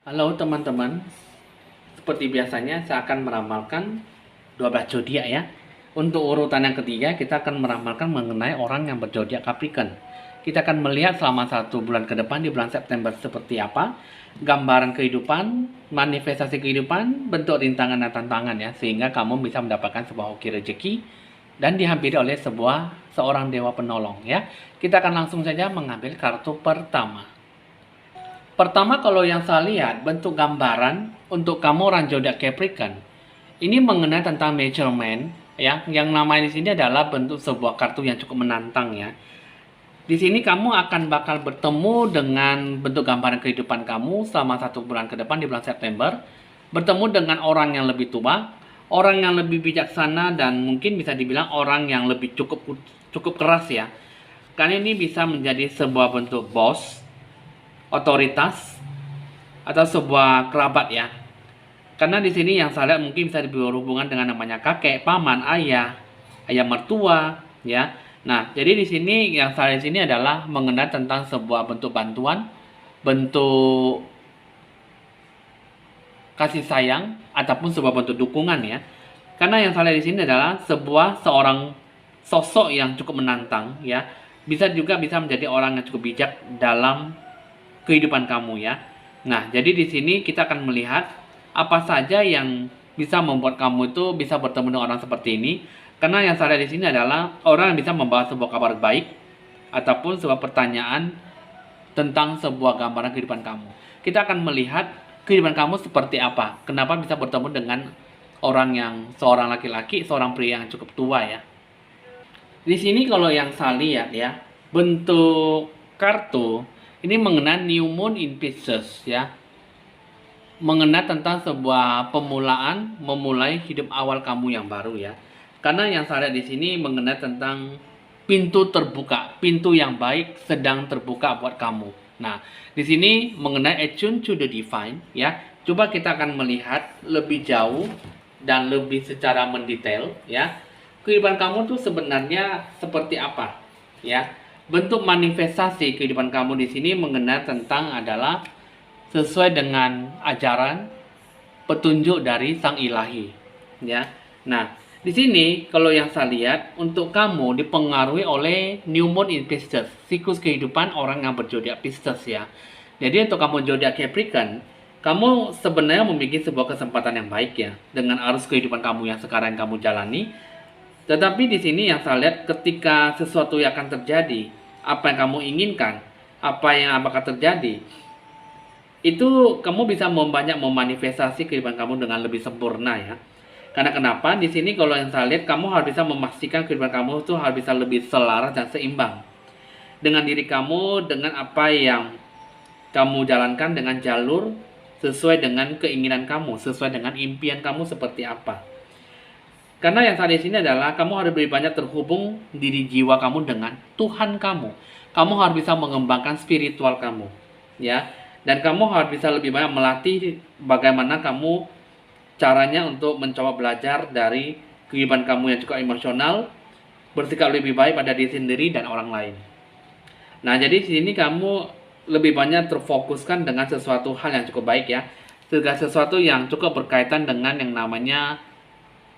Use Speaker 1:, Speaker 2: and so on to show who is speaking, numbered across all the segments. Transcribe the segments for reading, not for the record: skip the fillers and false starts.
Speaker 1: Halo teman-teman, seperti biasanya saya akan meramalkan 12 zodiak ya. Untuk urutan yang ketiga kita akan meramalkan mengenai orang yang berzodiak Capricorn. Kita akan melihat selama 1 bulan ke depan di bulan September seperti apa, gambaran kehidupan, manifestasi kehidupan, bentuk rintangan dan tantangan ya, sehingga kamu bisa mendapatkan sebuah hoki rezeki dan dihampiri oleh seorang dewa penolong ya. Kita akan langsung saja mengambil kartu pertama. Pertama, kalau yang saya lihat bentuk gambaran untuk kamu orang zodiak Capricorn ini mengenai tentang measurement ya. Yang namanya di sini adalah bentuk sebuah kartu yang cukup menantang ya. Di sini kamu akan bakal bertemu dengan bentuk gambaran kehidupan kamu selama 1 bulan ke depan di bulan September. Bertemu dengan orang yang lebih tua, orang yang lebih bijaksana, dan mungkin bisa dibilang orang yang lebih cukup keras ya. Karena ini bisa menjadi sebuah bentuk bos, otoritas, atau sebuah kerabat ya. Karena di sini yang saya lihat mungkin bisa berhubungan dengan namanya kakek, paman, ayah, ayah mertua ya. Nah, jadi di sini yang saya lihat di sini adalah mengenai tentang sebuah bentuk bantuan, bentuk kasih sayang, ataupun sebuah bentuk dukungan ya. Karena yang saya lihat di sini adalah seorang sosok yang cukup menantang ya. Bisa menjadi orang yang cukup bijak dalam kehidupan kamu ya. Nah, jadi di sini kita akan melihat apa saja yang bisa membuat kamu itu bisa bertemu dengan orang seperti ini. Karena yang saya lihat di sini adalah orang yang bisa membawa sebuah kabar baik ataupun sebuah pertanyaan tentang sebuah gambaran kehidupan kamu. Kita akan melihat kehidupan kamu seperti apa. Kenapa bisa bertemu dengan orang yang seorang laki-laki, seorang pria yang cukup tua ya. Di sini kalau yang saya lihat ya, bentuk kartu ini mengenai New Moon in Pisces ya. Mengenai tentang sebuah memulai hidup awal kamu yang baru ya. Karena yang saya lihat di sini mengenai tentang pintu terbuka, pintu yang baik sedang terbuka buat kamu. Nah, di sini mengenai attune to the divine ya. Coba kita akan melihat lebih jauh dan lebih secara mendetail ya. Kehidupan kamu tuh sebenarnya seperti apa ya? Bentuk manifestasi kehidupan kamu di sini mengenai tentang adalah sesuai dengan ajaran petunjuk dari Sang Ilahi ya. Nah, di sini kalau yang saya lihat untuk kamu dipengaruhi oleh New Moon in Pisces, siklus kehidupan orang yang berzodiak Pisces ya. Jadi untuk kamu zodiak Capricorn, kamu sebenarnya memiliki sebuah kesempatan yang baik ya dengan arus kehidupan kamu yang sekarang kamu jalani. Tetapi di sini yang saya lihat ketika sesuatu yang akan terjadi, apa yang kamu inginkan, apa yang akan terjadi, itu kamu bisa banyak memanifestasi kehidupan kamu dengan lebih sempurna ya. Karena kenapa? Di sini kalau yang saya lihat kamu harus bisa memastikan kehidupan kamu itu harus bisa lebih selaras dan seimbang dengan diri kamu, dengan apa yang kamu jalankan, dengan jalur sesuai dengan keinginan kamu, sesuai dengan impian kamu seperti apa. Karena yang saat di sini adalah kamu harus lebih banyak terhubung diri jiwa kamu dengan Tuhan kamu. Kamu harus bisa mengembangkan spiritual kamu, ya. Dan kamu harus bisa lebih banyak melatih bagaimana kamu caranya untuk mencoba belajar dari kehidupan kamu yang cukup emosional, bersikap lebih baik pada diri sendiri dan orang lain. Nah, jadi di sini kamu lebih banyak terfokuskan dengan sesuatu hal yang cukup baik ya. Segala sesuatu yang cukup berkaitan dengan yang namanya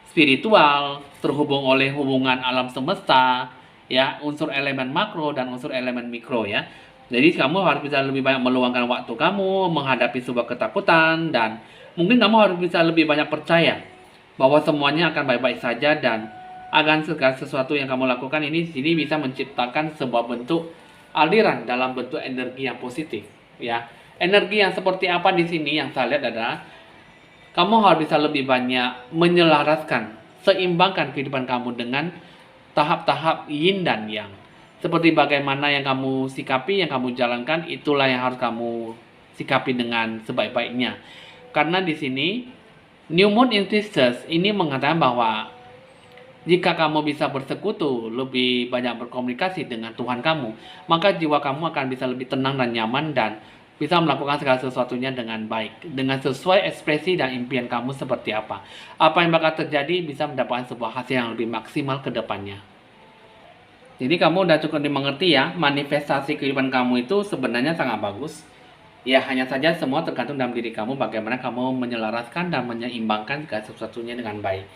Speaker 1: spiritual, terhubung oleh hubungan alam semesta, ya, unsur elemen makro dan unsur elemen mikro ya. Jadi kamu harus bisa lebih banyak meluangkan waktu kamu menghadapi sebuah ketakutan, dan mungkin kamu harus bisa lebih banyak percaya bahwa semuanya akan baik-baik saja, dan akan segala sesuatu yang kamu lakukan ini sini bisa menciptakan sebuah bentuk aliran dalam bentuk energi yang positif ya. Energi yang seperti apa di sini yang saya lihat adalah kamu harus bisa lebih banyak menyelaraskan, seimbangkan kehidupan kamu dengan tahap-tahap yin dan yang. Seperti bagaimana yang kamu sikapi, yang kamu jalankan, itulah yang harus kamu sikapi dengan sebaik-baiknya. Karena di sini, New Moon in Pisces ini mengatakan bahwa jika kamu bisa bersekutu, lebih banyak berkomunikasi dengan Tuhan kamu, maka jiwa kamu akan bisa lebih tenang dan nyaman, dan bisa melakukan segala sesuatunya dengan baik, dengan sesuai ekspresi dan impian kamu seperti apa. Apa yang bakal terjadi bisa mendapatkan sebuah hasil yang lebih maksimal ke depannya. Jadi kamu udah cukup dimengerti ya, manifestasi kehidupan kamu itu sebenarnya sangat bagus. Ya, hanya saja semua tergantung dalam diri kamu bagaimana kamu menyelaraskan dan menyeimbangkan segala sesuatunya dengan baik.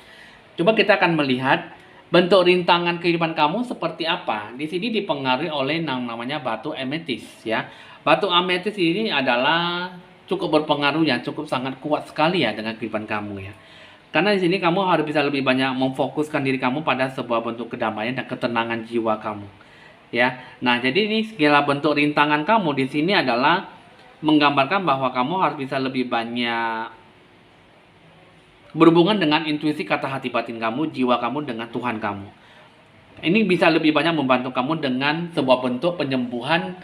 Speaker 1: Coba kita akan melihat bentuk rintangan kehidupan kamu seperti apa. Di sini dipengaruhi oleh yang namanya batu ametis ya. Batu ametis ini adalah cukup berpengaruh ya, cukup sangat kuat sekali ya dengan kehidupan kamu ya. Karena di sini kamu harus bisa lebih banyak memfokuskan diri kamu pada sebuah bentuk kedamaian dan ketenangan jiwa kamu. Ya. Nah, jadi ini segala bentuk rintangan kamu di sini adalah menggambarkan bahwa kamu harus bisa lebih banyak berhubungan dengan intuisi kata hati batin kamu, jiwa kamu dengan Tuhan kamu. Ini bisa lebih banyak membantu kamu dengan sebuah bentuk penyembuhan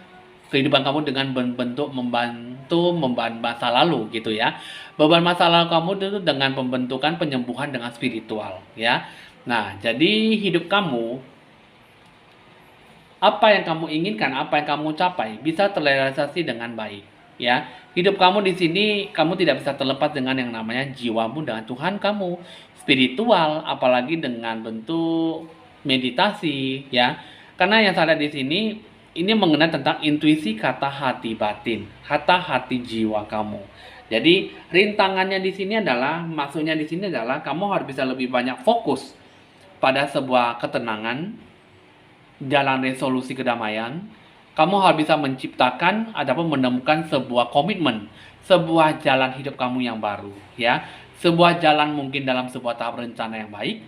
Speaker 1: kehidupan kamu dengan bentuk membantu masa lalu gitu ya. Beban masa lalu kamu itu dengan pembentukan penyembuhan dengan spiritual ya. Nah, jadi hidup kamu, apa yang kamu inginkan, apa yang kamu capai bisa terrealisasi dengan baik ya. Hidup kamu di sini kamu tidak bisa terlepas dengan yang namanya jiwamu dengan Tuhan kamu, spiritual, apalagi dengan bentuk meditasi ya. Karena yang saya lihat di sini ini mengenai tentang intuisi kata hati batin, kata hati jiwa kamu. Jadi rintangannya di sini adalah, maksudnya di sini adalah kamu harus bisa lebih banyak fokus pada sebuah ketenangan, jalan resolusi kedamaian. Kamu harus bisa menciptakan ataupun menemukan sebuah komitmen, sebuah jalan hidup kamu yang baru ya. Sebuah jalan mungkin dalam sebuah tahap rencana yang baik,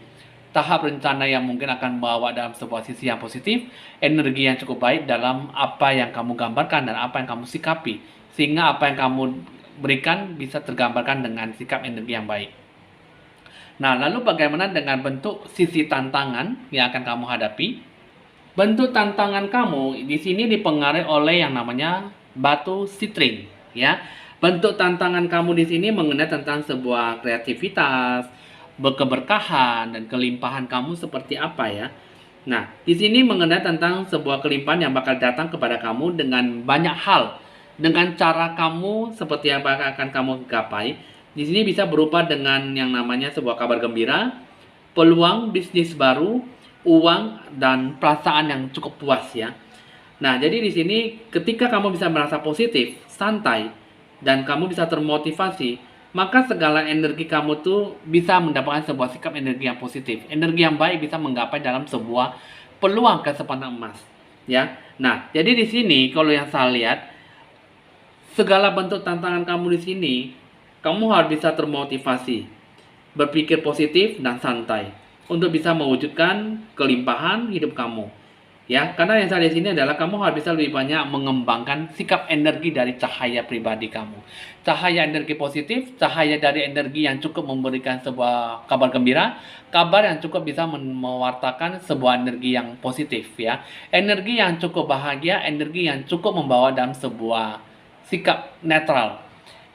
Speaker 1: tahap rencana yang mungkin akan membawa dalam sebuah sisi yang positif, energi yang cukup baik dalam apa yang kamu gambarkan dan apa yang kamu sikapi, sehingga apa yang kamu berikan bisa tergambarkan dengan sikap energi yang baik. Nah, lalu bagaimana dengan bentuk sisi tantangan yang akan kamu hadapi? Bentuk tantangan kamu di sini dipengaruhi oleh yang namanya batu citring, ya. Bentuk tantangan kamu di sini mengenai tentang sebuah kreativitas, keberkahan dan kelimpahan kamu seperti apa ya. Nah, di sini mengenai tentang sebuah kelimpahan yang bakal datang kepada kamu dengan banyak hal, dengan cara kamu seperti apa akan kamu gapai. Di sini bisa berupa dengan yang namanya sebuah kabar gembira, peluang bisnis baru, uang dan perasaan yang cukup puas ya. Nah, jadi di sini ketika kamu bisa merasa positif, santai, dan kamu bisa termotivasi, maka segala energi kamu tuh bisa mendapatkan sebuah sikap energi yang positif. Energi yang baik bisa menggapai dalam sebuah peluang kesempatan emas, ya. Nah, jadi di sini kalau yang saya lihat, segala bentuk tantangan kamu di sini, kamu harus bisa termotivasi, berpikir positif dan santai untuk bisa mewujudkan kelimpahan hidup kamu. Ya, karena yang saya lihat di sini adalah kamu harus bisa lebih banyak mengembangkan sikap energi dari cahaya pribadi kamu. Cahaya energi positif, cahaya dari energi yang cukup memberikan sebuah kabar gembira, kabar yang cukup bisa mewartakan sebuah energi yang positif ya. Energi yang cukup bahagia, energi yang cukup membawa dalam sebuah sikap netral.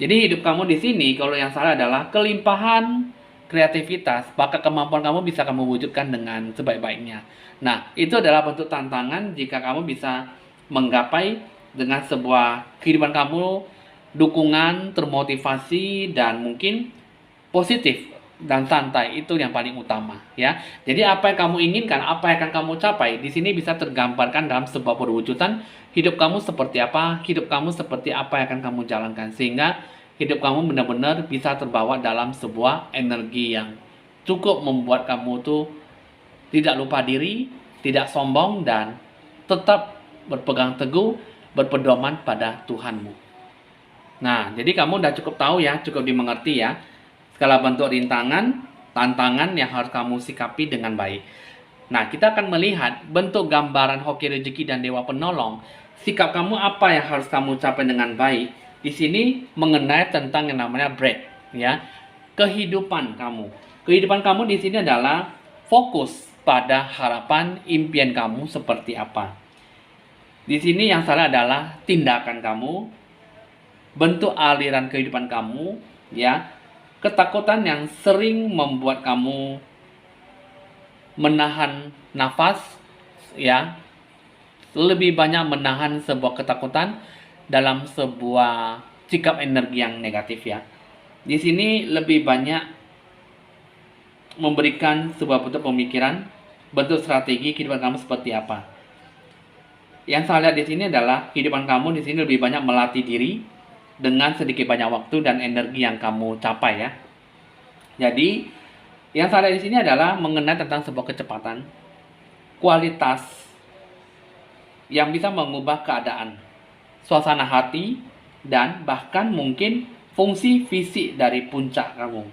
Speaker 1: Jadi hidup kamu di sini kalau yang salah adalah kelimpahan kreativitas, maka kemampuan kamu bisa kamu wujudkan dengan sebaik-baiknya. Nah, itu adalah bentuk tantangan jika kamu bisa menggapai dengan sebuah kehidupan kamu, dukungan, termotivasi, dan mungkin positif dan santai. Itu yang paling utama ya. Jadi apa yang kamu inginkan, apa yang akan kamu capai, di sini bisa tergambarkan dalam sebuah perwujudan hidup kamu seperti apa, hidup kamu seperti apa yang akan kamu jalankan, sehingga hidup kamu benar-benar bisa terbawa dalam sebuah energi yang cukup membuat kamu tuh tidak lupa diri, tidak sombong, dan tetap berpegang teguh, berpedoman pada Tuhanmu. Nah, jadi kamu udah cukup tahu ya, cukup dimengerti ya, segala bentuk rintangan, tantangan yang harus kamu sikapi dengan baik. Nah, kita akan melihat bentuk gambaran hoki rezeki dan dewa penolong. Sikap kamu apa yang harus kamu capai dengan baik? Di sini mengenai tentang yang namanya bread, ya, kehidupan kamu. Kehidupan kamu di sini adalah fokus pada harapan impian kamu seperti apa. Di sini yang salah adalah tindakan kamu, bentuk aliran kehidupan kamu, ya, ketakutan yang sering membuat kamu menahan nafas, ya, lebih banyak menahan sebuah ketakutan dalam sebuah sikap energi yang negatif ya. Di sini lebih banyak memberikan sebuah bentuk pemikiran, bentuk strategi kehidupan kamu seperti apa. Yang saya lihat di sini adalah kehidupan kamu di sini lebih banyak melatih diri, dengan sedikit banyak waktu dan energi yang kamu capai ya. Jadi yang saya lihat di sini adalah mengenai tentang sebuah kecepatan, kualitas yang bisa mengubah keadaan, suasana hati, dan bahkan mungkin fungsi fisik dari puncak kamu.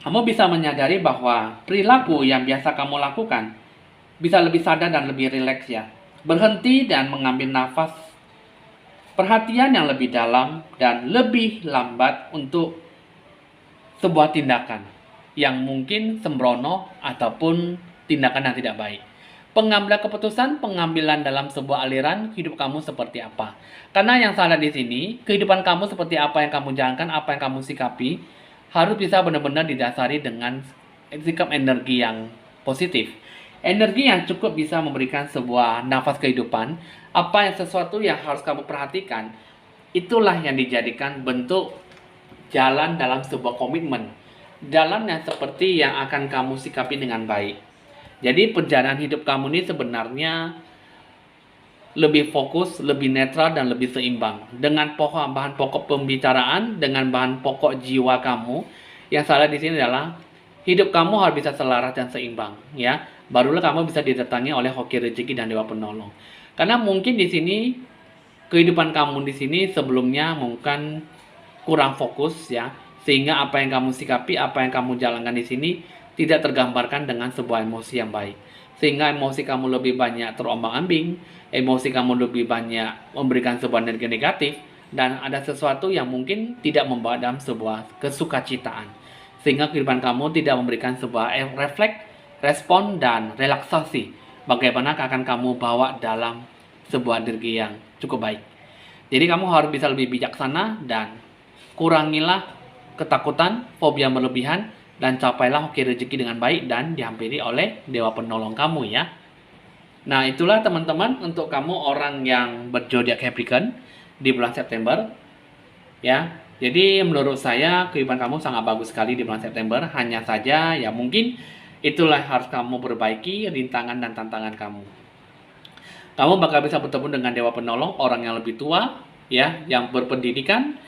Speaker 1: Kamu bisa menyadari bahwa perilaku yang biasa kamu lakukan bisa lebih sadar dan lebih rileks ya. Berhenti dan mengambil nafas, perhatian yang lebih dalam dan lebih lambat untuk sebuah tindakan yang mungkin sembrono ataupun tindakan yang tidak baik. Pengambilan keputusan, pengambilan dalam sebuah aliran hidup kamu seperti apa. Karena yang salah di sini, kehidupan kamu seperti apa yang kamu jalankan, apa yang kamu sikapi, harus bisa benar-benar didasari dengan sikap energi yang positif. Energi yang cukup bisa memberikan sebuah nafas kehidupan, apa yang sesuatu yang harus kamu perhatikan, itulah yang dijadikan bentuk jalan dalam sebuah komitmen. Jalan yang seperti yang akan kamu sikapi dengan baik. Jadi perjalanan hidup kamu ini sebenarnya lebih fokus, lebih netral, dan lebih seimbang. Dengan bahan pokok pembicaraan, dengan bahan pokok jiwa kamu, yang salah di sini adalah hidup kamu harus bisa selaras dan seimbang, ya. Barulah kamu bisa didatangi oleh hoki rezeki dan dewa penolong. Karena mungkin di sini kehidupan kamu di sini sebelumnya mungkin kurang fokus, ya, sehingga apa yang kamu sikapi, apa yang kamu jalankan di sini tidak tergambarkan dengan sebuah emosi yang baik. Sehingga emosi kamu lebih banyak terombang-ambing, emosi kamu lebih banyak memberikan sebuah energi negatif, dan ada sesuatu yang mungkin tidak membawa dalam sebuah kesukacitaan. Sehingga kehidupan kamu tidak memberikan sebuah refleks, respon, dan relaksasi. Bagaimana akan kamu bawa dalam sebuah energi yang cukup baik. Jadi kamu harus bisa lebih bijaksana dan kurangilah ketakutan, fobia berlebihan, dan capailah hoki rezeki dengan baik dan dihampiri oleh dewa penolong kamu ya. Nah, itulah teman-teman untuk kamu orang yang berzodiak Capricorn di bulan September ya. Jadi menurut saya kehidupan kamu sangat bagus sekali di bulan September. Hanya saja ya mungkin itulah harus kamu perbaiki rintangan dan tantangan kamu. Kamu bakal bisa bertemu dengan dewa penolong, orang yang lebih tua ya, yang berpendidikan,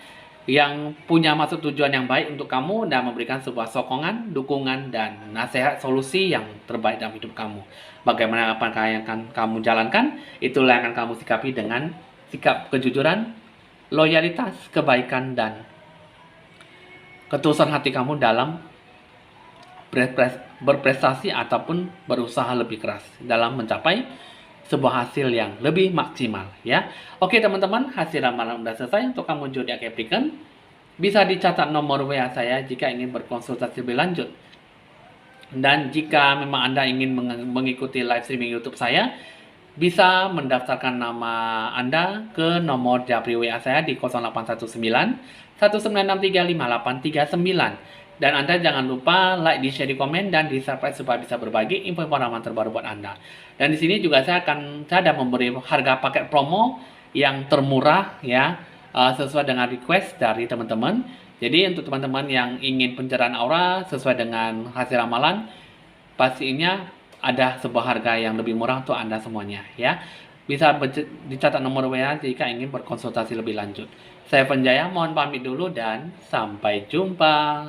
Speaker 1: yang punya maksud tujuan yang baik untuk kamu dan memberikan sebuah sokongan, dukungan, dan nasihat solusi yang terbaik dalam hidup kamu. Bagaimana apa yang akan kamu jalankan, itulah yang akan kamu sikapi dengan sikap kejujuran, loyalitas, kebaikan, dan ketulusan hati kamu dalam berprestasi ataupun berusaha lebih keras dalam mencapai sebuah hasil yang lebih maksimal ya. Oke teman-teman, hasil ramalan sudah selesai. Untuk kamu zodiak Capricorn, bisa dicatat nomor WA saya jika ingin berkonsultasi lebih lanjut. Dan jika memang Anda ingin mengikuti live streaming YouTube saya, bisa mendaftarkan nama Anda ke nomor japri WA saya di 0819 19635839. Dan Anda jangan lupa like, di share, di komen, dan di subscribe supaya bisa berbagi info-info ramalan terbaru buat Anda. Dan di sini juga saya ada memberi harga paket promo yang termurah ya, sesuai dengan request dari teman-teman. Jadi untuk teman-teman yang ingin pencerahan aura sesuai dengan hasil ramalan, pastinya ada sebuah harga yang lebih murah untuk Anda semuanya ya. Bisa dicatat nomor WA jika ingin berkonsultasi lebih lanjut. Saya Penjaya, mohon pamit dulu dan sampai jumpa.